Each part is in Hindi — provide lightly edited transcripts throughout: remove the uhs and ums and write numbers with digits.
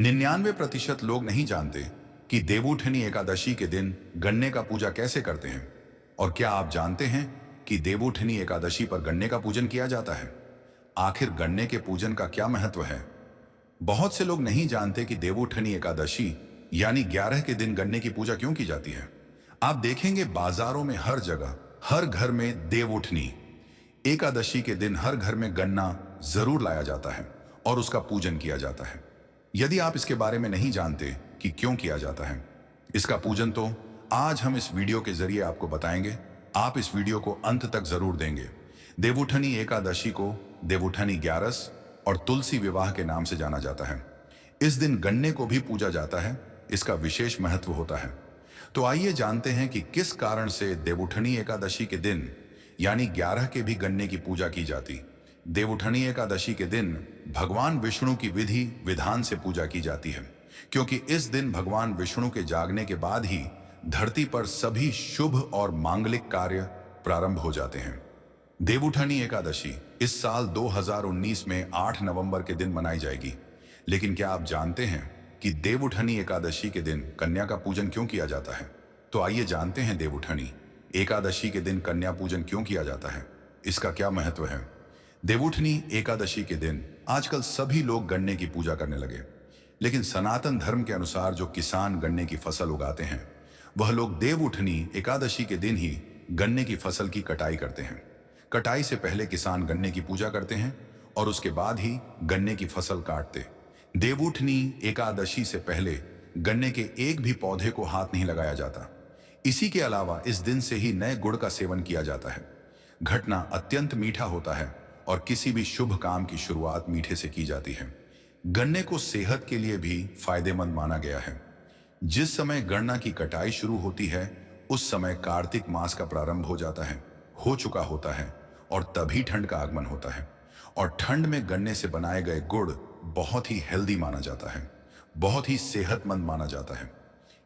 99% लोग नहीं जानते कि देवउठनी एकादशी के दिन गन्ने का पूजा कैसे करते हैं। और क्या आप जानते हैं कि देवउठनी एकादशी पर गन्ने का पूजन किया जाता है? आखिर गन्ने के पूजन का क्या महत्व है? बहुत से लोग नहीं जानते कि देवउठनी एकादशी यानी 11 के दिन गन्ने की पूजा क्यों की जाती है। आप देखेंगे बाजारों में हर जगह, हर घर में देवउठनी एकादशी के दिन हर घर में गन्ना जरूर लाया जाता है और उसका पूजन किया जाता है। यदि आप इसके बारे में नहीं जानते कि क्यों किया जाता है इसका पूजन, तो आज हम इस वीडियो के जरिए आपको बताएंगे। आप इस वीडियो को अंत तक जरूर देंगे। देवउठनी एकादशी को देवउठनी ग्यारस और तुलसी विवाह के नाम से जाना जाता है। इस दिन गन्ने को भी पूजा जाता है, इसका विशेष महत्व होता है। तो आइए जानते हैं कि किस कारण से देवउठनी एकादशी के दिन यानी 11 के भी गन्ने की पूजा की जाती। देवउठनी एकादशी के दिन भगवान विष्णु की विधि विधान से पूजा की जाती है, क्योंकि इस दिन भगवान विष्णु के जागने के बाद ही धरती पर सभी शुभ और मांगलिक कार्य प्रारंभ हो जाते हैं। देवउठनी एकादशी इस साल 2019 में 8 नवंबर के दिन मनाई जाएगी। लेकिन क्या आप जानते हैं कि देवउठनी एकादशी के दिन कन्या का पूजन क्यों किया जाता है? तो आइए जानते हैं देवउठनी एकादशी के दिन कन्या पूजन क्यों किया जाता है, इसका क्या महत्व है। देवउठनी एकादशी के दिन आजकल सभी लोग गन्ने की पूजा करने लगे, लेकिन सनातन धर्म के अनुसार जो किसान गन्ने की फसल उगाते हैं वह लोग देवउठनी एकादशी के दिन ही गन्ने की फसल की कटाई करते हैं। कटाई से पहले किसान गन्ने की पूजा करते हैं और उसके बाद ही गन्ने की फसल काटते। देवउठनी एकादशी से पहले गन्ने के एक भी पौधे को हाथ नहीं लगाया जाता। इसी के अलावा इस दिन से ही नए गुड़ का सेवन किया जाता है। घटना अत्यंत मीठा होता है और किसी भी शुभ काम की शुरुआत मीठे से की जाती है। गन्ने को सेहत के लिए भी फायदेमंद माना गया है। जिस समय गन्ना की कटाई शुरू होती है उस समय कार्तिक मास का प्रारंभ हो चुका होता है और तभी ठंड का आगमन होता है। और ठंड में गन्ने से बनाए गए गुड़ बहुत ही हेल्दी माना जाता है, बहुत ही सेहतमंद माना जाता है।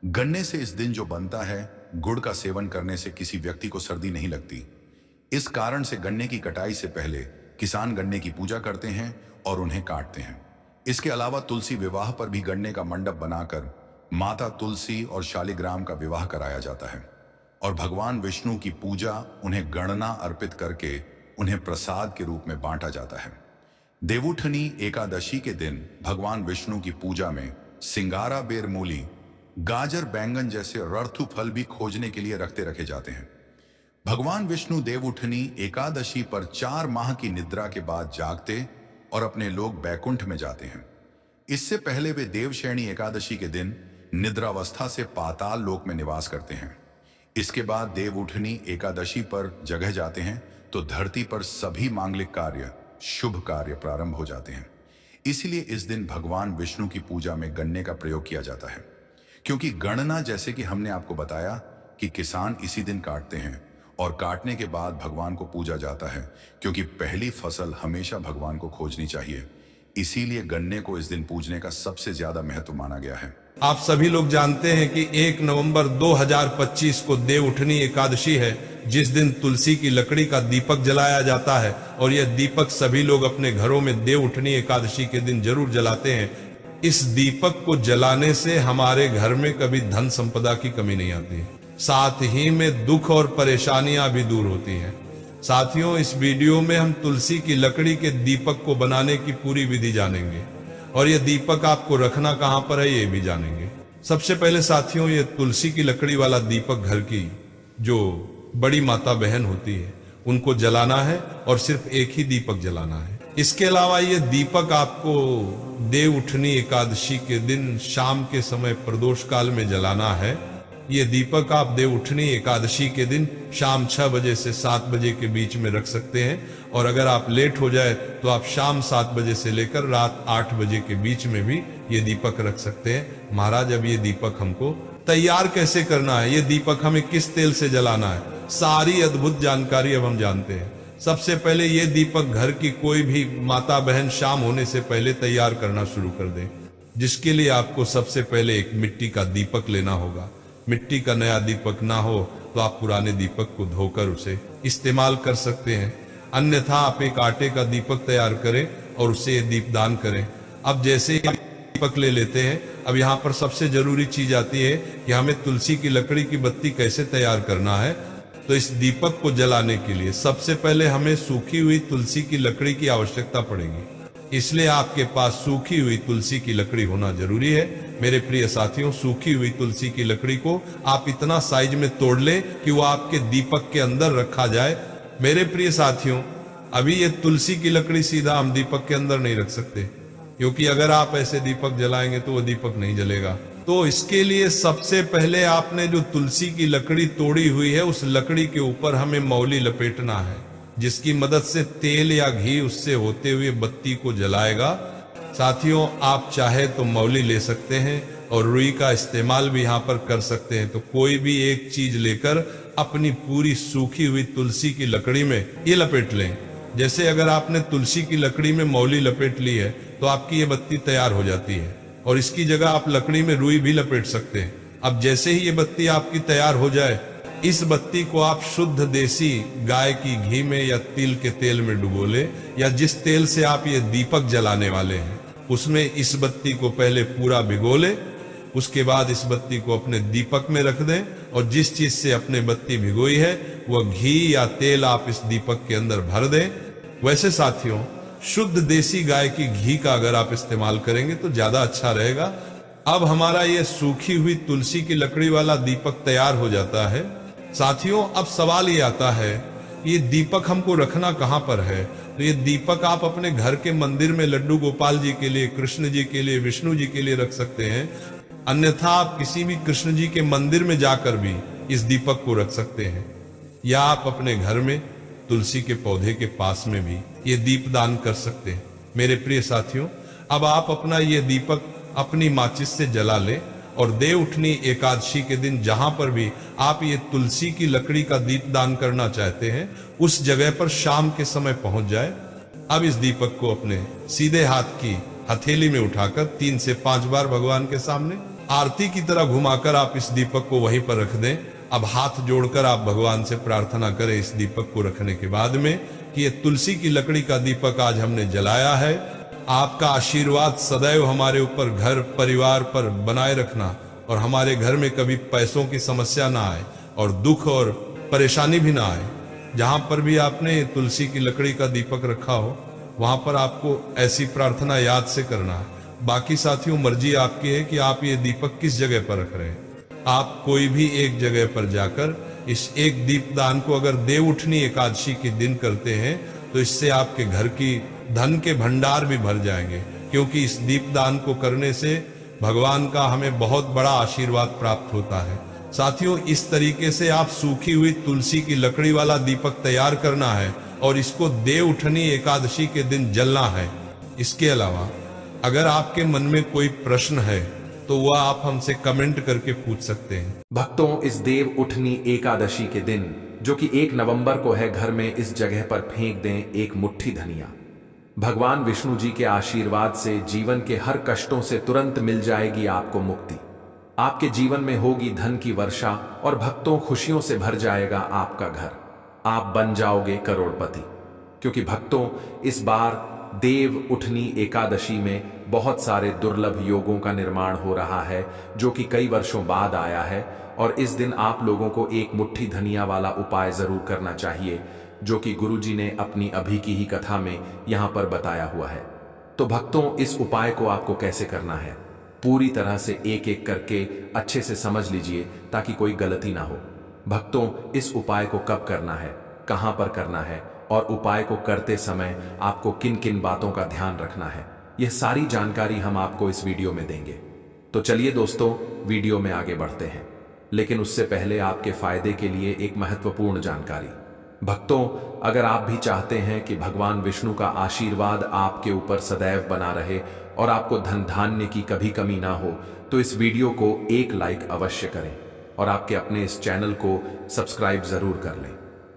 गन्ने से इस दिन जो बनता है गुड़ का सेवन करने से किसी व्यक्ति को सर्दी नहीं लगती। इस कारण से गन्ने की कटाई से पहले किसान गन्ने की पूजा करते हैं और उन्हें काटते हैं। इसके अलावा तुलसी विवाह पर भी गन्ने का मंडप बनाकर माता तुलसी और शालिग्राम का विवाह कराया जाता है और भगवान विष्णु की पूजा उन्हें गणना अर्पित करके उन्हें प्रसाद के रूप में बांटा जाता है। देवउठनी एकादशी के दिन भगवान विष्णु की पूजा में सिंगारा, बेर, मूली, गाजर, बैंगन जैसे रर्थु फल भी खोजने के लिए रखे जाते हैं। भगवान विष्णु देवउठनी एकादशी पर 4 माह की निद्रा के बाद जागते और अपने लोक बैकुंठ में जाते हैं। इससे पहले वे देवशयनी एकादशी के दिन निद्रावस्था से पाताल लोक में निवास करते हैं। इसके बाद देवउठनी एकादशी पर जगह जाते हैं तो धरती पर सभी मांगलिक कार्य, शुभ कार्य प्रारंभ हो जाते हैं। इसलिए इस दिन भगवान विष्णु की पूजा में गन्ने का प्रयोग किया जाता है, क्योंकि गणना, जैसे कि हमने आपको बताया कि किसान इसी दिन काटते हैं और काटने के बाद भगवान को पूजा जाता है, क्योंकि पहली फसल हमेशा भगवान को खोजनी चाहिए। इसीलिए गन्ने को इस दिन पूजने का सबसे ज्यादा महत्व माना गया है। आप सभी लोग जानते हैं कि 1 नवंबर 2025 को देवउठनी एकादशी है, जिस दिन तुलसी की लकड़ी का दीपक जलाया जाता है। और यह दीपक सभी लोग अपने घरों में देवउठनी एकादशी के दिन जरूर जलाते हैं। इस दीपक को जलाने से हमारे घर में कभी धन संपदा की कमी नहीं आती, साथ ही में दुख और परेशानियां भी दूर होती हैं। साथियों, इस वीडियो में हम तुलसी की लकड़ी के दीपक को बनाने की पूरी विधि जानेंगे और यह दीपक आपको रखना कहां पर है ये भी जानेंगे। सबसे पहले साथियों, ये तुलसी की लकड़ी वाला दीपक घर की जो बड़ी माता बहन होती है उनको जलाना है और सिर्फ एक ही दीपक जलाना है। इसके अलावा ये दीपक आपको देवउठनी एकादशी के दिन शाम के समय प्रदोष काल में जलाना है। ये दीपक आप देवउठनी एकादशी के दिन शाम 6 बजे से 7 बजे के बीच में रख सकते हैं, और अगर आप लेट हो जाए तो आप शाम 7 बजे से लेकर रात 8 बजे के बीच में भी ये दीपक रख सकते हैं। महाराज, अब ये दीपक हमको तैयार कैसे करना है, ये दीपक हमें किस तेल से जलाना है, सारी अद्भुत जानकारी अब हम जानते हैं। सबसे पहले ये दीपक घर की कोई भी माता बहन शाम होने से पहले तैयार करना शुरू कर दे, जिसके लिए आपको सबसे पहले एक मिट्टी का दीपक लेना होगा। मिट्टी का नया दीपक ना हो तो आप पुराने दीपक को धोकर उसे इस्तेमाल कर सकते हैं, अन्यथा आप एक आटे का दीपक तैयार करें और उसे दीपदान करें। अब जैसे दीपक ले लेते हैं। अब यहाँ पर सबसे जरूरी चीज आती है कि हमें तुलसी की लकड़ी की बत्ती कैसे तैयार करना है। तो इस दीपक को जलाने के लिए सबसे पहले हमें सूखी हुई तुलसी की लकड़ी की आवश्यकता पड़ेगी, इसलिए आपके पास सूखी हुई तुलसी की लकड़ी होना जरूरी है। मेरे प्रिय साथियों, सूखी हुई तुलसी की लकड़ी को आप इतना साइज में तोड़ लें कि वो आपके दीपक के अंदर रखा जाए। मेरे प्रिय साथियों, अभी ये तुलसी की लकड़ी सीधा हम दीपक के अंदर नहीं रख सकते, क्योंकि अगर आप ऐसे दीपक जलाएंगे तो वो दीपक नहीं जलेगा। तो इसके लिए सबसे पहले आपने जो तुलसी की लकड़ी तोड़ी हुई है, उस लकड़ी के ऊपर हमें मौली लपेटना है, जिसकी मदद से तेल या घी उससे होते हुए बत्ती को जलाएगा। साथियों, आप चाहे तो मौली ले सकते हैं और रुई का इस्तेमाल भी यहाँ पर कर सकते हैं। तो कोई भी एक चीज लेकर अपनी पूरी सूखी हुई तुलसी की लकड़ी में ये लपेट लें। जैसे अगर आपने तुलसी की लकड़ी में मौली लपेट ली है तो आपकी ये बत्ती तैयार हो जाती है, और इसकी जगह आप लकड़ी में रुई भी लपेट सकते हैं। अब जैसे ही ये बत्ती आपकी तैयार हो जाए, इस बत्ती को आप शुद्ध देसी गाय की घी में या तिल के तेल में डुबो ले, या जिस तेल से आप ये दीपक जलाने वाले हैं उसमें इस बत्ती को पहले पूरा भिगो ले। उसके बाद इस बत्ती को अपने दीपक में रख दें, और जिस चीज से अपने बत्ती भिगोई है वह घी या तेल आप इस दीपक के अंदर भर दें। वैसे साथियों, शुद्ध देसी गाय की घी का अगर आप इस्तेमाल करेंगे तो ज्यादा अच्छा रहेगा। अब हमारा ये सूखी हुई तुलसी की लकड़ी वाला दीपक तैयार हो जाता है। साथियों, अब सवाल ये आता है, ये दीपक हमको रखना कहाँ पर है? तो ये दीपक आप अपने घर के मंदिर में लड्डू गोपाल जी के लिए, कृष्ण जी के लिए, विष्णु जी के लिए रख सकते हैं। अन्यथा आप किसी भी कृष्ण जी के मंदिर में जाकर भी इस दीपक को रख सकते हैं, या आप अपने घर में तुलसी के पौधे के पास में भी ये दीप दान कर सकते हैं। मेरे प्रिय साथियों, अब आप अपना ये दीपक अपनी माचिस से जला लें, और देव उठनी एकादशी के दिन जहां पर भी आप ये तुलसी की लकड़ी का दीप दान करना चाहते हैं, उस जगह पर शाम के समय पहुंच जाए। अब इस दीपक को अपने सीधे हाथ की हथेली में उठाकर 3 से 5 बार भगवान के सामने आरती की तरह घुमाकर आप इस दीपक को वहीं पर रख दें। अब हाथ जोड़कर आप भगवान से प्रार्थना करें इस दीपक को रखने के बाद में कि ये तुलसी की लकड़ी का दीपक आज हमने जलाया है। आपका आशीर्वाद सदैव हमारे ऊपर, घर परिवार पर बनाए रखना, और हमारे घर में कभी पैसों की समस्या ना आए और दुख और परेशानी भी ना आए। जहां पर भी आपने तुलसी की लकड़ी का दीपक रखा हो, वहां पर आपको ऐसी प्रार्थना याद से करना है। बाकी साथियों, मर्जी आपकी है कि आप ये दीपक किस जगह पर रख रहे हैं। आप कोई भी एक जगह पर जाकर इस एक दीपदान को अगर देव उठनी एकादशी के दिन करते हैं तो इससे आपके घर की धन के भंडार भी भर जाएंगे, क्योंकि इस दीपदान को करने से भगवान का हमें बहुत बड़ा आशीर्वाद प्राप्त होता है। साथियों, इस तरीके से आप सूखी हुई तुलसी की लकड़ी वाला दीपक तैयार करना है और इसको देव उठनी एकादशी के दिन जलना है। इसके अलावा अगर आपके मन में कोई प्रश्न है तो वह आप हमसे कमेंट करके पूछ सकते हैं। भक्तों, इस देव उठनी एकादशी के दिन, जो कि 1 नवंबर को है, घर में इस जगह पर फेंक दें एक मुट्ठी धनिया। भगवान विष्णु जी के आशीर्वाद से जीवन के हर कष्टों से तुरंत मिल जाएगी आपको मुक्ति। आपके जीवन में होगी धन की वर्षा और भक्तों खुशियों से भर जाएगा आपका घर। आप बन जाओगे करोड़पति। क्योंकि भक्तों, इस बार देव उठनी एकादशी में बहुत सारे दुर्लभ योगों का निर्माण हो रहा है, जो कि कई वर्षों बाद आया है। और इस दिन आप लोगों को एक मुट्ठी धनिया वाला उपाय जरूर करना चाहिए, जो कि गुरुजी ने अपनी अभी की ही कथा में यहाँ पर बताया हुआ है। तो भक्तों, इस उपाय को आपको कैसे करना है, पूरी तरह से एक एक करके अच्छे से समझ लीजिए ताकि कोई गलती ना हो। भक्तों, इस उपाय को कब करना है, कहाँ पर करना है, और उपाय को करते समय आपको किन किन बातों का ध्यान रखना है, यह सारी जानकारी हम आपको इस वीडियो में देंगे। तो चलिए दोस्तों, वीडियो में आगे बढ़ते हैं। लेकिन उससे पहले आपके फायदे के लिए एक महत्वपूर्ण जानकारी। भक्तों, अगर आप भी चाहते हैं कि भगवान विष्णु का आशीर्वाद आपके ऊपर सदैव बना रहे और आपको धन धान्य की कभी कमी ना हो, तो इस वीडियो को एक लाइक अवश्य करें और आपके अपने इस चैनल को सब्सक्राइब जरूर कर लें,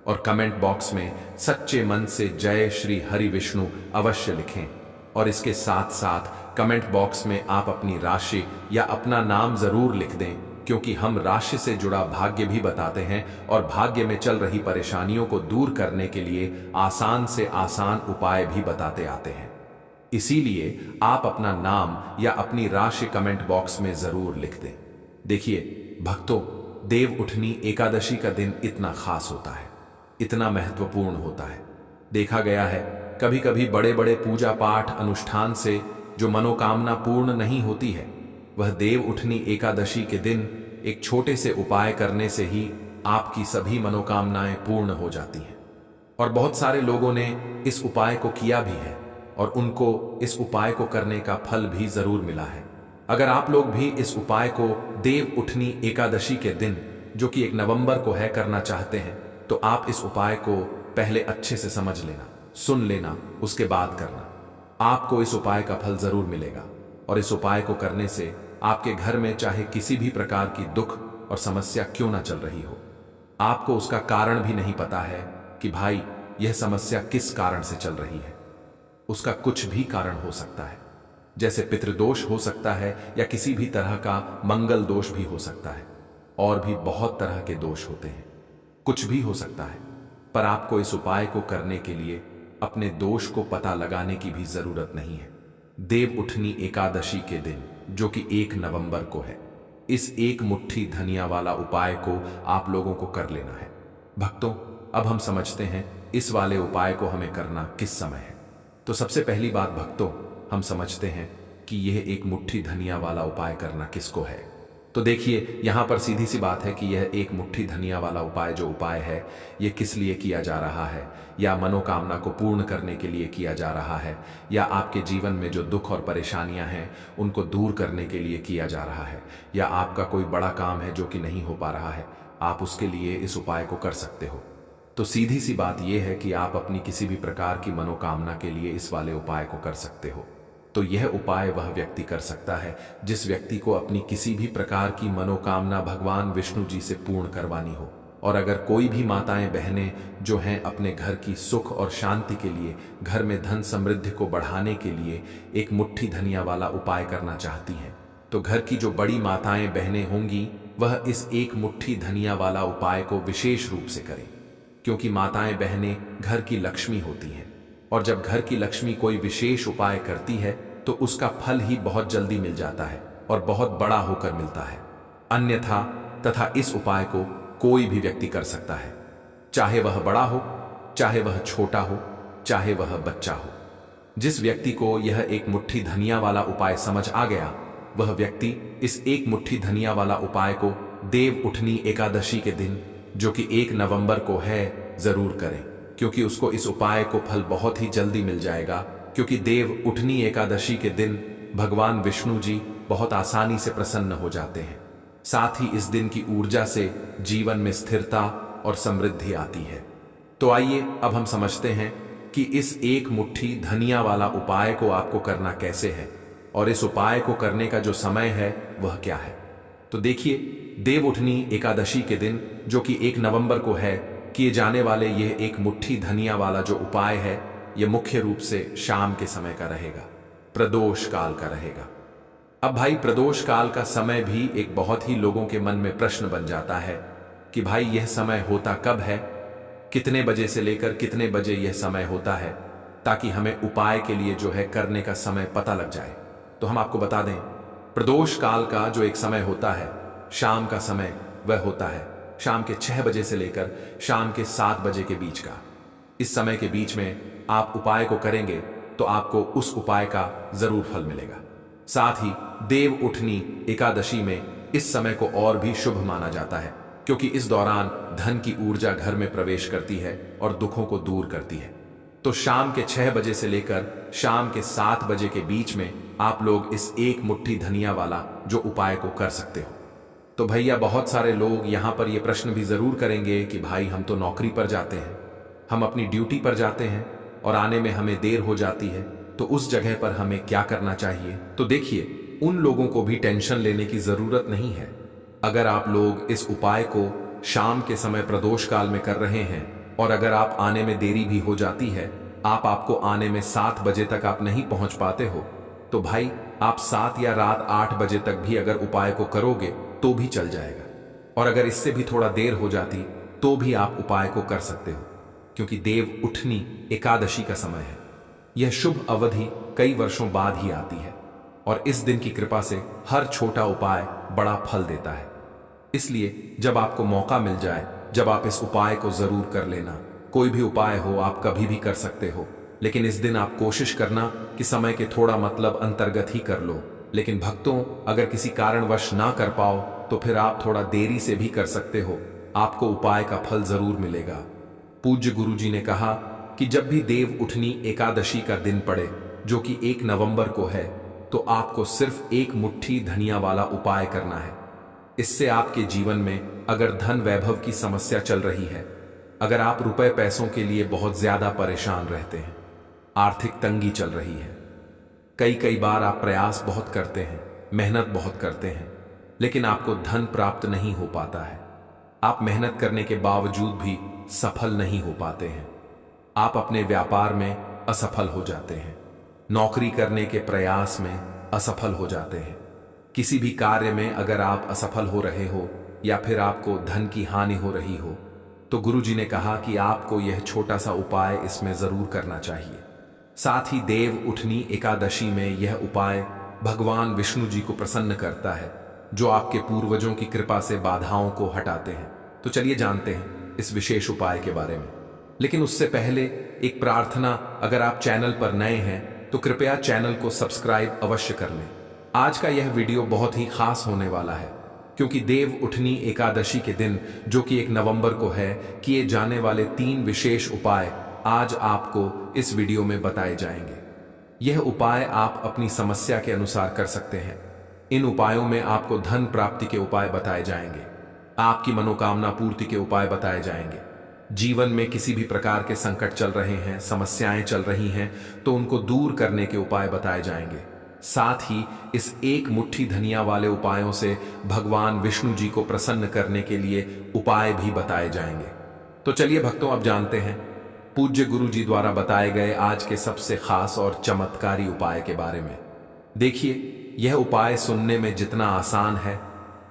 और कमेंट बॉक्स में सच्चे मन से जय श्री हरि विष्णु अवश्य लिखें। और इसके साथ साथ कमेंट बॉक्स में आप अपनी राशि या अपना नाम जरूर लिख दें, क्योंकि हम राशि से जुड़ा भाग्य भी बताते हैं और भाग्य में चल रही परेशानियों को दूर करने के लिए आसान से आसान उपाय भी बताते आते हैं। इसीलिए आप अपना नाम या अपनी राशि कमेंट बॉक्स में जरूर लिख दें। देखिए भक्तों, देव उठनी एकादशी का दिन इतना खास होता है, इतना महत्वपूर्ण होता है। देखा गया है कभी कभी बड़े बड़े पूजा पाठ अनुष्ठान से जो मनोकामना पूर्ण नहीं होती है, वह देव उठनी एकादशी के दिन एक छोटे से उपाय करने से ही आपकी सभी मनोकामनाएं पूर्ण हो जाती हैं। और बहुत सारे लोगों ने इस उपाय को किया भी है और उनको इस उपाय को करने का फल भी जरूर मिला है। अगर आप लोग भी इस उपाय को देव उठनी एकादशी के दिन, जो कि 1 नवंबर को है, करना चाहते हैं, तो आप इस उपाय को पहले अच्छे से समझ लेना, सुन लेना, उसके बाद करना। आपको इस उपाय का फल जरूर मिलेगा। और इस उपाय को करने से आपके घर में चाहे किसी भी प्रकार की दुख और समस्या क्यों ना चल रही हो, आपको उसका कारण भी नहीं पता है कि भाई यह समस्या किस कारण से चल रही है। उसका कुछ भी कारण हो सकता है, जैसे पितृदोष हो सकता है या किसी भी तरह का मंगल दोष भी हो सकता है, और भी बहुत तरह के दोष होते हैं, कुछ भी हो सकता है। पर आपको इस उपाय को करने के लिए अपने दोष को पता लगाने की भी जरूरत नहीं है। देव उठनी एकादशी के दिन, जो कि 1 नवंबर को है, इस एक मुट्ठी धनिया वाला उपाय को आप लोगों को कर लेना है। भक्तों, अब हम समझते हैं इस वाले उपाय को हमें करना किस समय है। तो सबसे पहली बात भक्तों, हम समझते हैं कि यह एक मुट्ठी धनिया वाला उपाय करना किसको है। तो देखिए यहां पर सीधी सी बात है कि यह एक मुट्ठी धनिया वाला उपाय जो उपाय है, यह किस लिए किया जा रहा है, या मनोकामना को पूर्ण करने के लिए किया जा रहा है, या आपके जीवन में जो दुख और परेशानियां हैं उनको दूर करने के लिए किया जा रहा है, या आपका कोई बड़ा काम है जो कि नहीं हो पा रहा है, आप उसके लिए इस उपाय को कर सकते हो। तो सीधी सी बात यह है कि आप अपनी किसी भी प्रकार की मनोकामना के लिए इस वाले उपाय को कर सकते हो। तो यह उपाय वह व्यक्ति कर सकता है जिस व्यक्ति को अपनी किसी भी प्रकार की मनोकामना भगवान विष्णु जी से पूर्ण करवानी हो। और अगर कोई भी माताएं बहनें जो हैं अपने घर की सुख और शांति के लिए, घर में धन समृद्धि को बढ़ाने के लिए एक मुट्ठी धनिया वाला उपाय करना चाहती हैं, तो घर की जो बड़ी माताएं बहनें होंगी वह इस एक मुट्ठी धनिया वाला उपाय को विशेष रूप से करें, क्योंकि माताएं बहनें घर की लक्ष्मी होती हैं। और जब घर की लक्ष्मी कोई विशेष उपाय करती है तो उसका फल ही बहुत जल्दी मिल जाता है और बहुत बड़ा होकर मिलता है। अन्यथा तथा इस उपाय को कोई भी व्यक्ति कर सकता है, चाहे वह बड़ा हो, चाहे वह छोटा हो, चाहे वह बच्चा हो। जिस व्यक्ति को यह एक मुट्ठी धनिया वाला उपाय समझ आ गया, वह व्यक्ति इस एक मुट्ठी धनिया वाला उपाय को देव उठनी एकादशी के दिन, जो कि 1 नवंबर को है, जरूर करें, क्योंकि उसको इस उपाय को फल बहुत ही जल्दी मिल जाएगा। क्योंकि देव उठनी एकादशी के दिन भगवान विष्णु जी बहुत आसानी से प्रसन्न हो जाते हैं। साथ ही इस दिन की ऊर्जा से जीवन में स्थिरता और समृद्धि आती है। तो आइए अब हम समझते हैं कि इस एक मुट्ठी धनिया वाला उपाय को आपको करना कैसे है, और इस उपाय को करने का जो समय है वह क्या है। तो देखिए, देव उठनी एकादशी के दिन, जो कि 1 नवंबर को है, किए जाने वाले यह एक मुट्ठी धनिया वाला जो उपाय है, यह मुख्य रूप से शाम के समय का रहेगा, प्रदोष काल का रहेगा। अब भाई, प्रदोष काल का समय भी एक बहुत ही लोगों के मन में प्रश्न बन जाता है कि भाई यह समय होता कब है, कितने बजे से लेकर कितने बजे यह समय होता है, ताकि हमें उपाय के लिए जो है करने का समय पता लग जाए। तो हम आपको बता दें, प्रदोष काल का जो एक समय होता है, शाम का समय, वह होता है शाम के 6 बजे से लेकर शाम के 7 बजे के बीच का। इस समय के बीच में आप उपाय को करेंगे तो आपको उस उपाय का जरूर फल मिलेगा। साथ ही देव उठनी एकादशी में इस समय को और भी शुभ माना जाता है, क्योंकि इस दौरान धन की ऊर्जा घर में प्रवेश करती है और दुखों को दूर करती है। तो शाम के 6 बजे से लेकर शाम के 7 बजे के बीच में आप लोग इस एक मुट्ठी धनिया वाला जो उपाय को कर सकते हो। तो भैया, बहुत सारे लोग यहाँ पर ये प्रश्न भी जरूर करेंगे कि भाई हम तो नौकरी पर जाते हैं, हम अपनी ड्यूटी पर जाते हैं और आने में हमें देर हो जाती है, तो उस जगह पर हमें क्या करना चाहिए। तो देखिए, उन लोगों को भी टेंशन लेने की जरूरत नहीं है। अगर आप लोग इस उपाय को शाम के समय प्रदोष काल में कर रहे हैं, और अगर आप आने में देरी भी हो जाती है, आपको आने में 7 बजे तक आप नहीं पहुंच पाते हो, तो भाई आप 7 या रात 8 बजे तक भी अगर उपाय को करोगे तो भी चल जाएगा। और अगर इससे भी थोड़ा देर हो जाती तो भी आप उपाय को कर सकते हो, क्योंकि देव उठनी एकादशी का समय है। यह शुभ अवधि कई वर्षों बाद ही आती है और इस दिन की कृपा से हर छोटा उपाय बड़ा फल देता है। इसलिए जब आपको मौका मिल जाए, जब आप इस उपाय को जरूर कर लेना। कोई भी उपाय हो, आप कभी भी कर सकते हो, लेकिन इस दिन आप कोशिश करना कि समय के थोड़ा मतलब अंतर्गत ही कर लो। लेकिन भक्तों, अगर किसी कारणवश ना कर पाओ तो फिर आप थोड़ा देरी से भी कर सकते हो, आपको उपाय का फल जरूर मिलेगा। पूज्य गुरु जी ने कहा कि जब भी देव उठनी एकादशी का दिन पड़े, जो कि 1 नवंबर को है, तो आपको सिर्फ 1 मुट्ठी धनिया वाला उपाय करना है। इससे आपके जीवन में अगर धन वैभव की समस्या चल रही है, अगर आप रुपए पैसों के लिए बहुत ज्यादा परेशान रहते हैं, आर्थिक तंगी चल रही है, कई बार आप प्रयास बहुत करते हैं, मेहनत बहुत करते हैं, लेकिन आपको धन प्राप्त नहीं हो पाता है, आप मेहनत करने के बावजूद भी सफल नहीं हो पाते हैं, आप अपने व्यापार में असफल हो जाते हैं, नौकरी करने के प्रयास में असफल हो जाते हैं, किसी भी कार्य में अगर आप असफल हो रहे हो या फिर आपको धन की हानि हो रही हो, तो गुरु जी ने कहा कि आपको यह छोटा सा उपाय इसमें जरूर करना चाहिए। साथ ही देव उठनी एकादशी में यह उपाय भगवान विष्णु जी को प्रसन्न करता है, जो आपके पूर्वजों की कृपा से बाधाओं को हटाते हैं। तो चलिए जानते हैं इस विशेष उपाय के बारे में। लेकिन उससे पहले एक प्रार्थना, अगर आप चैनल पर नए हैं तो कृपया चैनल को सब्सक्राइब अवश्य कर लें। आज का यह वीडियो बहुत ही खास होने वाला है, क्योंकि देव उठनी एकादशी के दिन, जो कि 1 नवंबर को है, किए जाने वाले 3 विशेष उपाय आज आपको इस वीडियो में बताए जाएंगे। यह उपाय आप अपनी समस्या के अनुसार कर सकते हैं। इन उपायों में आपको धन प्राप्ति के उपाय बताए जाएंगे, आपकी मनोकामना पूर्ति के उपाय बताए जाएंगे। जीवन में किसी भी प्रकार के संकट चल रहे हैं, समस्याएं चल रही हैं, तो उनको दूर करने के उपाय बताए जाएंगे। साथ ही इस 1 मुट्ठी धनिया वाले उपायों से भगवान विष्णु जी को प्रसन्न करने के लिए उपाय भी बताए जाएंगे। तो चलिए भक्तों, अब जानते हैं पूज्य गुरु जी द्वारा बताए गए आज के सबसे खास और चमत्कारी उपाय के बारे में। देखिए, यह उपाय सुनने में जितना आसान है,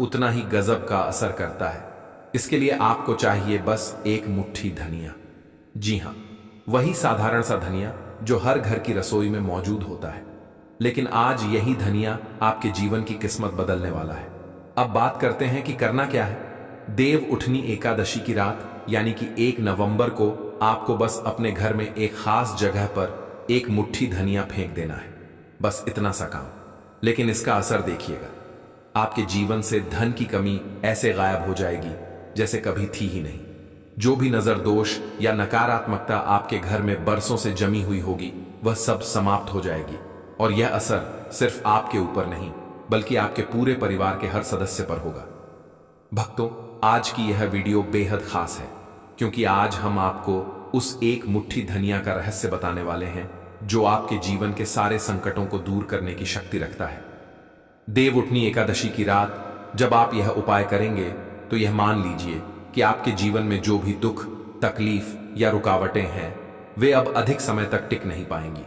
उतना ही गजब का असर करता है। इसके लिए आपको चाहिए बस 1 मुट्ठी धनिया। जी हाँ, वही साधारण सा धनिया जो हर घर की रसोई में मौजूद होता है। लेकिन आज यही धनिया आपके जीवन की किस्मत बदलने वाला है। अब बात करते हैं कि करना क्या है। देव उठनी एकादशी की रात यानी कि 1 नवंबर को आपको बस अपने घर में एक खास जगह पर 1 मुट्ठी धनिया फेंक देना है। बस इतना सा काम। लेकिन इसका असर देखिएगा, आपके जीवन से धन की कमी ऐसे गायब हो जाएगी जैसे कभी थी ही नहीं। जो भी नजर दोष या नकारात्मकता आपके घर में बरसों से जमी हुई होगी, वह सब समाप्त हो जाएगी। और यह असर सिर्फ आपके ऊपर नहीं, बल्कि आपके पूरे परिवार के हर सदस्य पर होगा। भक्तों, आज की यह वीडियो बेहद खास है, क्योंकि आज हम आपको उस 1 मुट्ठी धनिया का रहस्य बताने वाले हैं, जो आपके जीवन के सारे संकटों को दूर करने की शक्ति रखता है। देव उठनी एकादशी की रात जब आप यह उपाय करेंगे, तो यह मान लीजिए कि आपके जीवन में जो भी दुख, तकलीफ या रुकावटें हैं, वे अब अधिक समय तक टिक नहीं पाएंगी।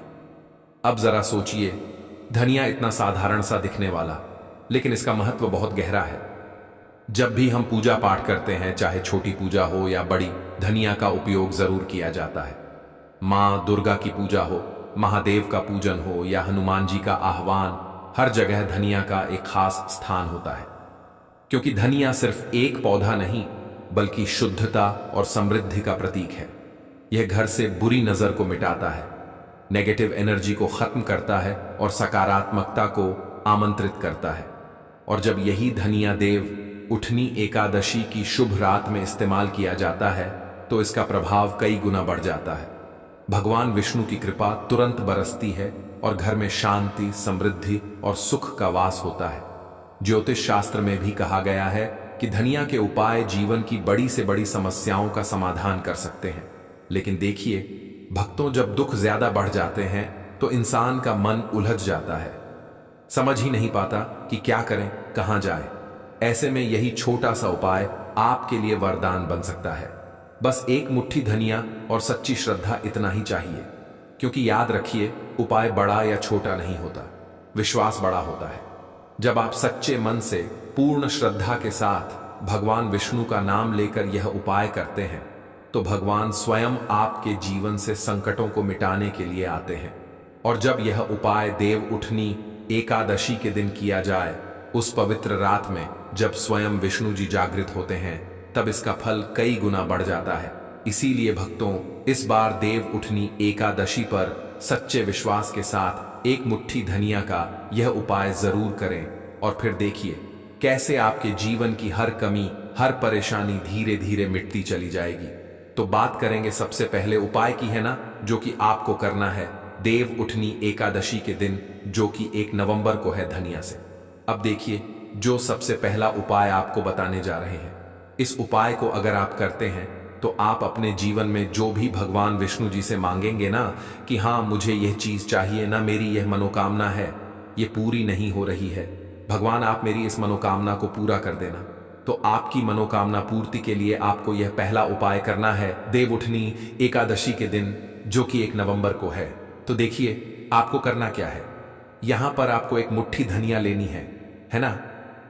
अब जरा सोचिए, धनिया इतना साधारण सा दिखने वाला, लेकिन इसका महत्व बहुत गहरा है। जब भी हम पूजा पाठ करते हैं, चाहे छोटी पूजा हो या बड़ी, धनिया का उपयोग जरूर किया जाता है। माँ दुर्गा की पूजा हो, महादेव का पूजन हो या हनुमान जी का आह्वान, हर जगह धनिया का एक खास स्थान होता है। क्योंकि धनिया सिर्फ एक पौधा नहीं, बल्कि शुद्धता और समृद्धि का प्रतीक है। यह घर से बुरी नजर को मिटाता है, नेगेटिव एनर्जी को खत्म करता है और सकारात्मकता को आमंत्रित करता है। और जब यही धनिया देव उठनी एकादशी की शुभ रात में इस्तेमाल किया जाता है, तो इसका प्रभाव कई गुना बढ़ जाता है। भगवान विष्णु की कृपा तुरंत बरसती है और घर में शांति, समृद्धि और सुख का वास होता है। ज्योतिष शास्त्र में भी कहा गया है कि धनिया के उपाय जीवन की बड़ी से बड़ी समस्याओं का समाधान कर सकते हैं। लेकिन देखिए भक्तों, जब दुख ज्यादा बढ़ जाते हैं तो इंसान का मन उलझ जाता है, समझ ही नहीं पाता कि क्या करें, कहां जाए। ऐसे में यही छोटा सा उपाय आपके लिए वरदान बन सकता है। बस 1 मुट्ठी धनिया और सच्ची श्रद्धा, इतना ही चाहिए। क्योंकि याद रखिए, उपाय बड़ा या छोटा नहीं होता, विश्वास बड़ा होता है। जब आप सच्चे मन से, पूर्ण श्रद्धा के साथ भगवान विष्णु का नाम लेकर यह उपाय करते हैं, तो भगवान स्वयं आपके जीवन से संकटों को मिटाने के लिए आते हैं। और जब यह उपाय देव उठनी एकादशी के दिन किया जाए, उस पवित्र रात में जब स्वयं विष्णु जी जागृत होते हैं, तब इसका फल कई गुना बढ़ जाता है। इसीलिए भक्तों, इस बार देव उठनी एकादशी पर सच्चे विश्वास के साथ एक मुट्ठी धनिया का यह उपाय जरूर करें और फिर देखिए कैसे आपके जीवन की हर कमी, हर परेशानी धीरे धीरे मिटती चली जाएगी। तो बात करेंगे सबसे पहले उपाय की, है ना, जो कि आपको करना है देव उठनी एकादशी के दिन, जो कि 1 नवंबर को है धनिया से। अब देखिए, जो सबसे पहला उपाय आपको बताने जा रहे हैं, इस उपाय को अगर आप करते हैं तो आप अपने जीवन में जो भी भगवान विष्णु जी से मांगेंगे ना कि हाँ मुझे यह चीज चाहिए ना, मेरी यह मनोकामना है, ये पूरी नहीं हो रही है, भगवान आप मेरी इस मनोकामना को पूरा कर देना। तो आपकी मनोकामना पूर्ति के लिए आपको यह पहला उपाय करना है देव उठनी एकादशी के दिन, जो कि 1 नवंबर को है। तो देखिए आपको करना क्या है। यहां पर आपको एक मुट्ठी धनिया लेनी है ना।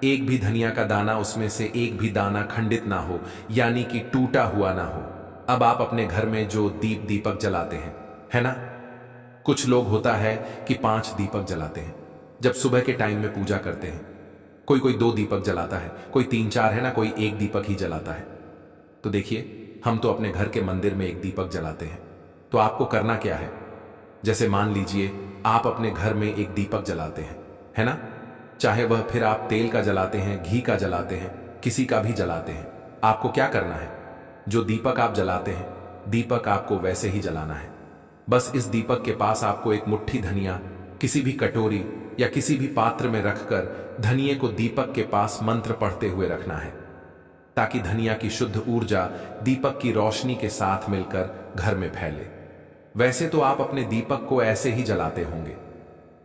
एक भी धनिया का दाना, उसमें से एक भी दाना खंडित ना हो, यानी कि टूटा हुआ ना हो। अब आप अपने घर में जो दीपक जलाते हैं, है ना, कुछ लोग होता है कि 5 दीपक जलाते हैं जब सुबह के टाइम में पूजा करते हैं। कोई 2 दीपक जलाता है, कोई 3-4, है ना, कोई 1 दीपक ही जलाता है। तो देखिए, हम तो अपने घर के मंदिर में 1 दीपक जलाते हैं। तो आपको करना क्या है, जैसे मान लीजिए आप अपने घर में 1 दीपक जलाते हैं, है ना, चाहे वह फिर आप तेल का जलाते हैं, घी का जलाते हैं, किसी का भी जलाते हैं। आपको क्या करना है, जो दीपक आप जलाते हैं, दीपक आपको वैसे ही जलाना है। बस इस दीपक के पास आपको एक मुट्ठी धनिया किसी भी कटोरी या किसी भी पात्र में रखकर धनिये को दीपक के पास मंत्र पढ़ते हुए रखना है, ताकि धनिया की शुद्ध ऊर्जा दीपक की रोशनी के साथ मिलकर घर में फैले। वैसे तो आप अपने दीपक को ऐसे ही जलाते होंगे,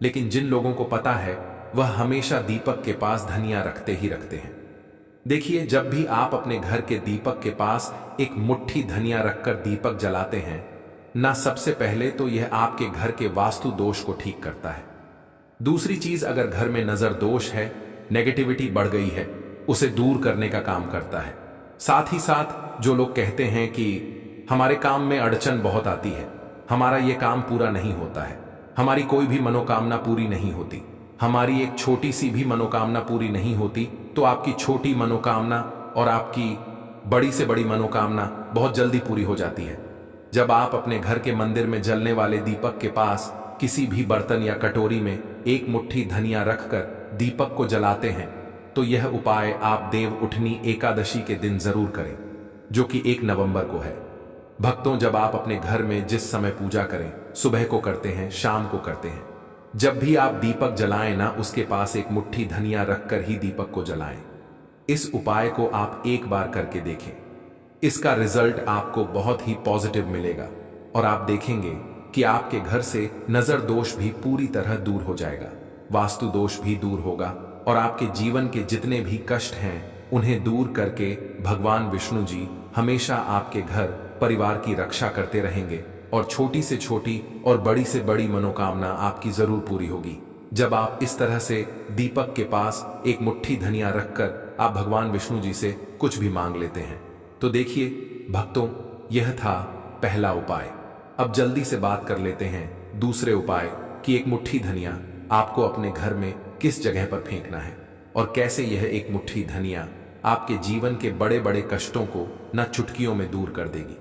लेकिन जिन लोगों को पता है वह हमेशा दीपक के पास धनिया रखते ही रखते हैं। देखिए, जब भी आप अपने घर के दीपक के पास एक मुट्ठी धनिया रखकर दीपक जलाते हैं ना, सबसे पहले तो यह आपके घर के वास्तु दोष को ठीक करता है। दूसरी चीज, अगर घर में नजर दोष है, नेगेटिविटी बढ़ गई है, उसे दूर करने का काम करता है। साथ ही साथ जो लोग कहते हैं कि हमारे काम में अड़चन बहुत आती है, हमारा ये काम पूरा नहीं होता है, हमारी कोई भी मनोकामना पूरी नहीं होती, हमारी एक छोटी सी भी मनोकामना पूरी नहीं होती, तो आपकी छोटी मनोकामना और आपकी बड़ी से बड़ी मनोकामना बहुत जल्दी पूरी हो जाती है। जब आप अपने घर के मंदिर में जलने वाले दीपक के पास किसी भी बर्तन या कटोरी में एक मुट्ठी धनिया रखकर दीपक को जलाते हैं, तो यह उपाय आप देव उठनी एकादशी के दिन जरूर करें, जो कि 1 नवंबर को है। भक्तों, जब आप अपने घर में जिस समय पूजा करें, सुबह को करते हैं, शाम को करते हैं, जब भी आप दीपक जलाएं ना, उसके पास एक मुट्ठी धनिया रखकर ही दीपक को जलाएं। इस उपाय को आप एक बार करके देखें, इसका रिजल्ट आपको बहुत ही पॉजिटिव मिलेगा और आप देखेंगे कि आपके घर से नजर दोष भी पूरी तरह दूर हो जाएगा, वास्तु दोष भी दूर होगा और आपके जीवन के जितने भी कष्ट हैं उन्हें दूर करके भगवान विष्णु जी हमेशा आपके घर परिवार की रक्षा करते रहेंगे और छोटी से छोटी और बड़ी से बड़ी मनोकामना आपकी जरूर पूरी होगी। जब आप इस तरह से दीपक के पास एक मुट्ठी धनिया रखकर आप भगवान विष्णु जी से कुछ भी मांग लेते हैं। तो देखिए भक्तों, यह था पहला उपाय। अब जल्दी से बात कर लेते हैं दूसरे उपाय कि एक मुट्ठी धनिया आपको अपने घर में किस जगह पर फेंकना है और कैसे यह एक मुट्ठी धनिया आपके जीवन के बड़े बड़े कष्टों को न चुटकियों में दूर कर देगी।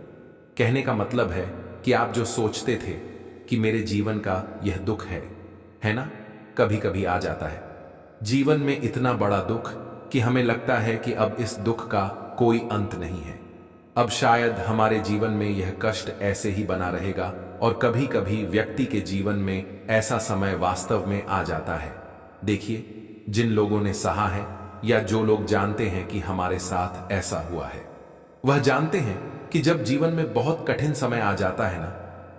कहने का मतलब है कि आप जो सोचते थे कि मेरे जीवन का यह दुख है ना, कभी कभी आ जाता है जीवन में इतना बड़ा दुख कि हमें लगता है कि अब इस दुख का कोई अंत नहीं है, अब शायद हमारे जीवन में यह कष्ट ऐसे ही बना रहेगा। और कभी कभी व्यक्ति के जीवन में ऐसा समय वास्तव में आ जाता है। देखिए, जिन लोगों ने सहा है या जो लोग जानते हैं कि हमारे साथ ऐसा हुआ है, वह जानते हैं कि जब जीवन में बहुत कठिन समय आ जाता है ना,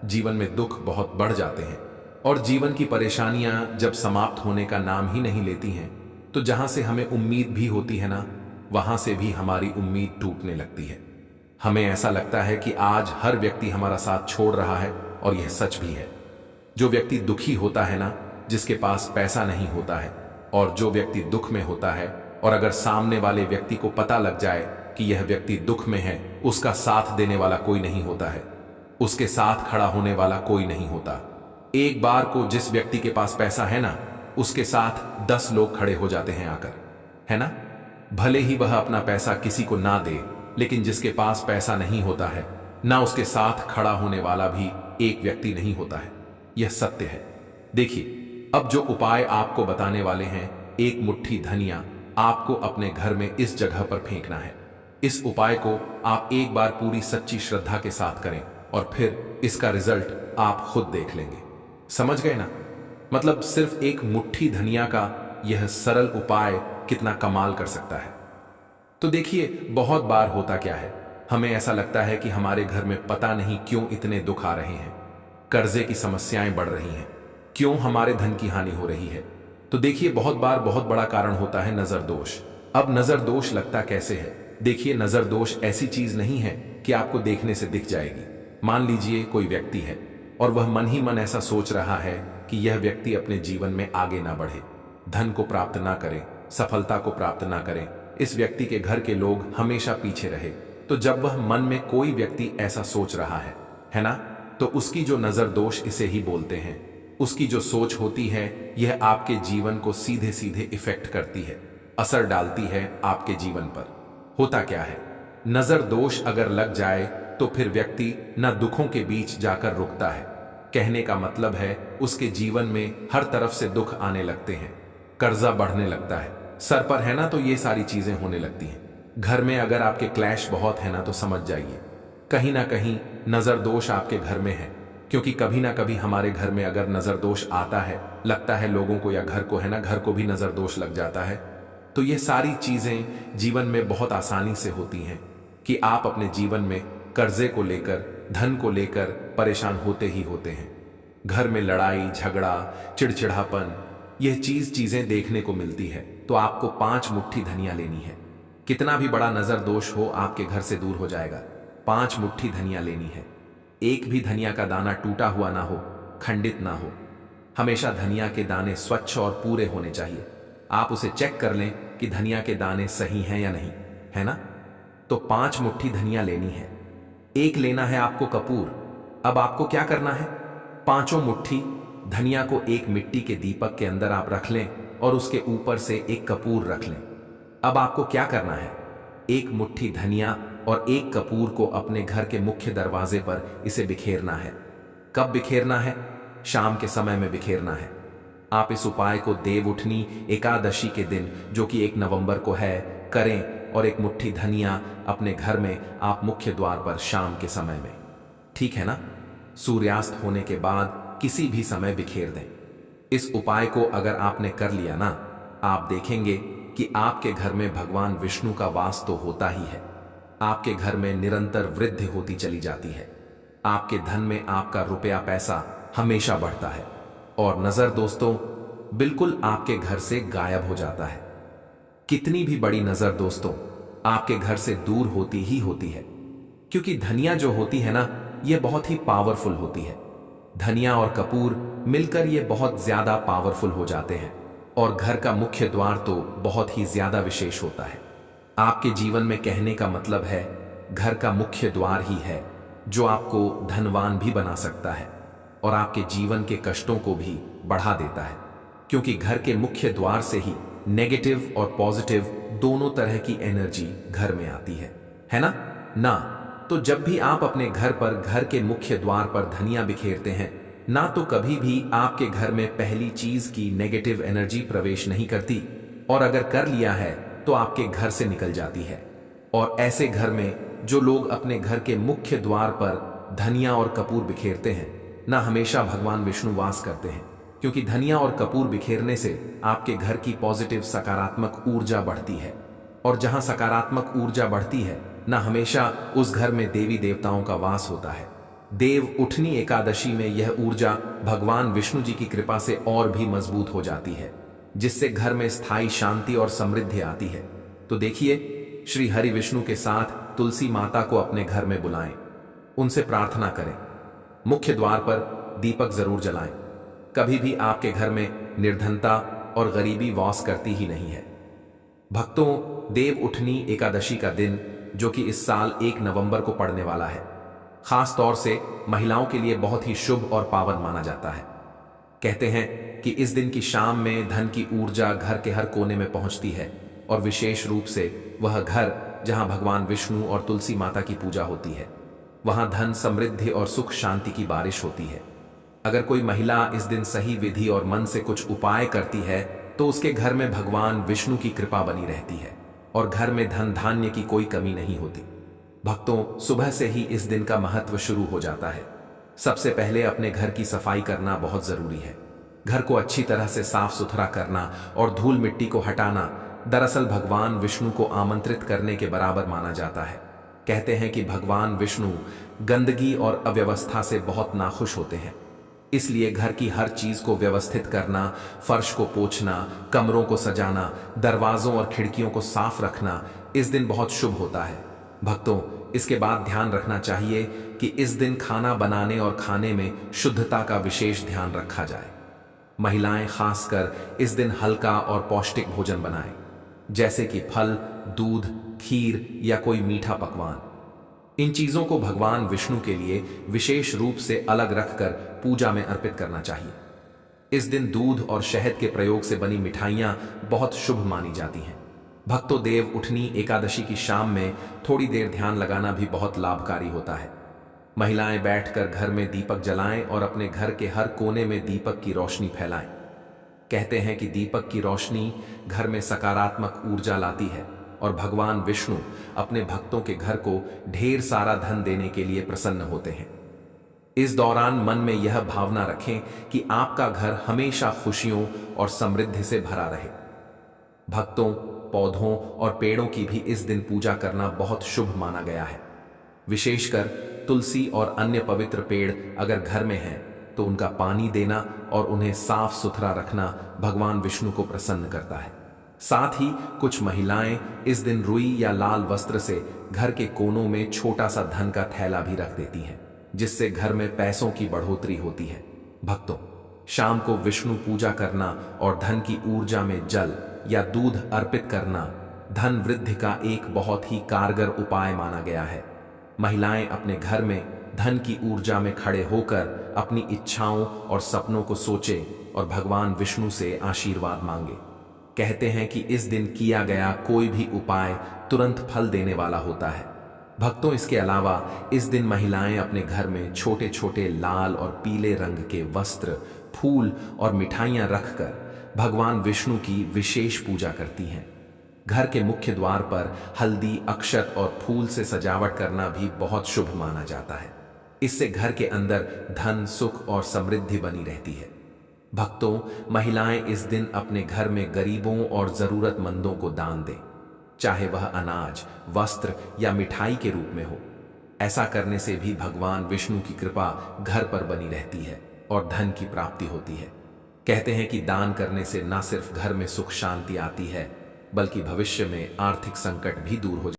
जीवन में दुख बहुत बढ़ जाते हैं और जीवन की परेशानियां जब समाप्त होने का नाम ही नहीं लेती हैं, तो जहां से हमें उम्मीद भी होती है ना, वहां से भी हमारी उम्मीद टूटने लगती है। हमें ऐसा लगता है कि आज हर व्यक्ति हमारा साथ छोड़ रहा है और यह सच भी है। जो व्यक्ति दुखी होता है ना, जिसके पास पैसा नहीं होता है, और जो व्यक्ति दुख में होता है और अगर सामने वाले व्यक्ति को पता लग जाए कि यह व्यक्ति दुख में है, उसका साथ देने वाला कोई नहीं होता है, उसके साथ खड़ा होने वाला कोई नहीं होता। एक बार को जिस व्यक्ति के पास पैसा है ना, उसके साथ 10 लोग खड़े हो जाते हैं आकर, है ना। भले ही वह अपना पैसा किसी को ना दे, लेकिन जिसके पास पैसा नहीं होता है ना, उसके साथ खड़ा होने वाला भी एक व्यक्ति नहीं होता है। यह सत्य है। देखिए, अब जो उपाय आपको बताने वाले हैं, एक मुट्ठी धनिया आपको अपने घर में इस जगह पर फेंकना है। इस उपाय को आप एक बार पूरी सच्ची श्रद्धा के साथ करें और फिर इसका रिजल्ट आप खुद देख लेंगे। समझ गए ना? मतलब सिर्फ एक मुट्ठी धनिया का यह सरल उपाय कितना कमाल कर सकता है। तो देखिए, बहुत बार होता क्या है, हमें ऐसा लगता है कि हमारे घर में पता नहीं क्यों इतने दुख आ रहे हैं, कर्जे की समस्याएं बढ़ रही हैं, क्यों हमारे धन की हानि हो रही है। तो देखिए, बहुत बार बहुत बड़ा कारण होता है नजर दोष। अब नजर दोष लगता कैसे है? देखिए, नजर दोष ऐसी चीज नहीं है कि आपको देखने से दिख जाएगी। मान लीजिए कोई व्यक्ति है और वह मन ही मन ऐसा सोच रहा है कि यह व्यक्ति अपने जीवन में आगे ना बढ़े, धन को प्राप्त ना करे, सफलता को प्राप्त ना करे, इस व्यक्ति के घर के लोग हमेशा पीछे रहे। तो जब वह मन में कोई व्यक्ति ऐसा सोच रहा है ना, तो उसकी जो नजर दोष इसे ही बोलते हैं, उसकी जो सोच होती है, यह आपके जीवन को सीधे सीधे इफेक्ट करती है, असर डालती है आपके जीवन पर। होता क्या है, नजर दोष अगर लग जाए तो फिर व्यक्ति न दुखों के बीच जाकर रुकता है। कहने का मतलब है, उसके जीवन में हर तरफ से दुख आने लगते हैं, कर्जा बढ़ने लगता है, सर पर है ना, तो ये सारी चीजें होने लगती हैं। घर में अगर आपके क्लैश बहुत है ना, तो समझ जाइए कहीं ना कहीं नजर दोष आपके घर में है। क्योंकि कभी ना कभी हमारे घर में अगर नजर दोष आता है, लगता है लोगों को या घर को, है ना, घर को भी नजर दोष लग जाता है। तो ये सारी चीजें जीवन में बहुत आसानी से होती हैं कि आप अपने जीवन में कर्जे को लेकर, धन को लेकर परेशान होते ही होते हैं। घर में लड़ाई झगड़ा, चिड़चिड़ापन, यह चीजें देखने को मिलती है। तो आपको 5 मुट्ठी धनिया लेनी है। कितना भी बड़ा नजर दोष हो, आपके घर से दूर हो जाएगा। 5 मुट्ठी धनिया लेनी है। एक भी धनिया का दाना टूटा हुआ ना हो, खंडित ना हो। हमेशा धनिया के दाने स्वच्छ और पूरे होने चाहिए। आप उसे चेक कर लें कि धनिया के दाने सही हैं या नहीं, है ना। तो 5 मुट्ठी धनिया लेनी है। एक लेना है आपको कपूर। अब आपको क्या करना है, 5 मुट्ठी धनिया को एक मिट्टी के दीपक के अंदर आप रख लें और उसके ऊपर से एक कपूर रख लें। अब आपको क्या करना है, एक मुट्ठी धनिया और एक कपूर को अपने घर के मुख्य दरवाजे पर इसे बिखेरना है। कब बिखेरना है? शाम के समय में बिखेरना है। आप इस उपाय को देव उठनी एकादशी के दिन, जो कि 1 नवंबर को है, करें और एक मुट्ठी धनिया अपने घर में आप मुख्य द्वार पर शाम के समय में, ठीक है ना, सूर्यास्त होने के बाद किसी भी समय बिखेर दें। इस उपाय को अगर आपने कर लिया ना, आप देखेंगे कि आपके घर में भगवान विष्णु का वास तो होता ही है। आपके घर में निरंतर वृद्धि होती चली जाती है। आपके धन में आपका रुपया पैसा हमेशा बढ़ता है और नजर दोस्तों बिल्कुल आपके घर से गायब हो जाता है। कितनी भी बड़ी नजर दोस्तों आपके घर से दूर होती ही होती है, क्योंकि धनिया जो होती है ना, यह बहुत ही पावरफुल होती है। धनिया और कपूर मिलकर ये बहुत ज्यादा पावरफुल हो जाते हैं और घर का मुख्य द्वार तो बहुत ही ज्यादा विशेष होता है। आपके जीवन में कहने का मतलब है, घर का मुख्य द्वार ही है जो आपको धनवान भी बना सकता है और आपके जीवन के कष्टों को भी बढ़ा देता है, क्योंकि घर के मुख्य द्वार से ही नेगेटिव और पॉजिटिव दोनों तरह की एनर्जी घर में आती है ना। तो जब भी आप अपने घर पर, घर के मुख्य द्वार पर धनिया बिखेरते हैं ना, तो कभी भी आपके घर में पहली चीज की नेगेटिव एनर्जी प्रवेश नहीं करती, और अगर कर लिया है तो आपके घर से निकल जाती है। और ऐसे घर में जो लोग अपने घर के मुख्य द्वार पर धनिया और कपूर बिखेरते हैं ना, हमेशा भगवान विष्णु वास करते हैं, क्योंकि धनिया और कपूर बिखेरने से आपके घर की पॉजिटिव सकारात्मक ऊर्जा बढ़ती है, और जहां सकारात्मक ऊर्जा बढ़ती है ना, हमेशा उस घर में देवी देवताओं का वास होता है। देव उठनी एकादशी में यह ऊर्जा भगवान विष्णु जी की कृपा से और भी मजबूत हो जाती है, जिससे घर में स्थायी शांति और समृद्धि आती है। तो देखिए, श्री हरि विष्णु के साथ तुलसी माता को अपने घर में बुलाएं, उनसे प्रार्थना करें, मुख्य द्वार पर दीपक जरूर जलाएं। कभी भी आपके घर में निर्धनता और गरीबी वास करती ही नहीं है। भक्तों, देव उठनी एकादशी का दिन, जो कि इस साल 1 नवंबर को पड़ने वाला है, खास तौर से महिलाओं के लिए बहुत ही शुभ और पावन माना जाता है। कहते हैं कि इस दिन की शाम में धन की ऊर्जा घर के हर कोने में पहुंचती है और विशेष रूप से वह घर जहां भगवान विष्णु और तुलसी माता की पूजा होती है, वहां धन, समृद्धि और सुख शांति की बारिश होती है। अगर कोई महिला इस दिन सही विधि और मन से कुछ उपाय करती है तो उसके घर में भगवान विष्णु की कृपा बनी रहती है और घर में धन धान्य की कोई कमी नहीं होती। भक्तों, सुबह से ही इस दिन का महत्व शुरू हो जाता है। सबसे पहले अपने घर की सफाई करना बहुत जरूरी है। घर को अच्छी तरह से साफ सुथरा करना और धूल मिट्टी को हटाना दरअसल भगवान विष्णु को आमंत्रित करने के बराबर माना जाता है। कहते हैं कि भगवान विष्णु गंदगी और अव्यवस्था से बहुत नाखुश होते हैं, इसलिए घर की हर चीज को व्यवस्थित करना, फर्श को पोंछना, कमरों को सजाना, दरवाजों और खिड़कियों को साफ रखना इस दिन बहुत शुभ होता है। भक्तों, इसके बाद ध्यान रखना चाहिए कि इस दिन खाना बनाने और खाने में शुद्धता का विशेष ध्यान रखा जाए। महिलाएं खासकर इस दिन हल्का और पौष्टिक भोजन बनाएं, जैसे कि फल, दूध, खीर या कोई मीठा पकवान। इन चीजों को भगवान विष्णु के लिए विशेष रूप से अलग रखकर पूजा में अर्पित करना चाहिए। इस दिन दूध और शहद के प्रयोग से बनी मिठाइयां बहुत शुभ मानी जाती हैं। भक्तों, देव उठनी एकादशी की शाम में थोड़ी देर ध्यान लगाना भी बहुत लाभकारी होता है। महिलाएं बैठकर घर में दीपक जलाएं और अपने घर के हर कोने में दीपक की रोशनी फैलाएं। कहते हैं कि दीपक की रोशनी घर में सकारात्मक ऊर्जा लाती है और भगवान विष्णु अपने भक्तों के घर को ढेर सारा धन देने के लिए प्रसन्न होते हैं। इस दौरान मन में यह भावना रखें कि आपका घर हमेशा खुशियों और समृद्धि से भरा रहे। भक्तों, पौधों और पेड़ों की भी इस दिन पूजा करना बहुत शुभ माना गया है। विशेषकर तुलसी और अन्य पवित्र पेड़ अगर घर में हैं तो उनका पानी देना और उन्हें साफ सुथरा रखना भगवान विष्णु को प्रसन्न करता है। साथ ही कुछ महिलाएं इस दिन रुई या लाल वस्त्र से घर के कोनों में छोटा सा धन का थैला भी रख देती हैं, जिससे घर में पैसों की बढ़ोतरी होती है। भक्तों, शाम को विष्णु पूजा करना और धन की ऊर्जा में जल या दूध अर्पित करना धन वृद्धि का एक बहुत ही कारगर उपाय माना गया है। महिलाएं अपने घर में धन की ऊर्जा में खड़े होकर अपनी इच्छाओं और सपनों को सोचें और भगवान विष्णु से आशीर्वाद मांगे। कहते हैं कि इस दिन किया गया कोई भी उपाय तुरंत फल देने वाला होता है। भक्तों, इसके अलावा इस दिन महिलाएं अपने घर में छोटे छोटे लाल और पीले रंग के वस्त्र, फूल और मिठाइयां रखकर भगवान विष्णु की विशेष पूजा करती हैं। घर के मुख्य द्वार पर हल्दी, अक्षत और फूल से सजावट करना भी बहुत शुभ माना जाता है। इससे घर के अंदर धन, सुख और समृद्धि बनी रहती है। भक्तों, महिलाएं इस दिन अपने घर में गरीबों और जरूरतमंदों को दान दें, चाहे वह अनाज, वस्त्र या मिठाई के रूप में हो। ऐसा करने से भी भगवान विष्णु की कृपा घर पर बनी रहती है और धन की प्राप्ति होती है। कहते हैं कि दान करने से न सिर्फ घर में सुख शांति आती है, बल्कि भविष्य में आर्थिक संकट भी दूर हो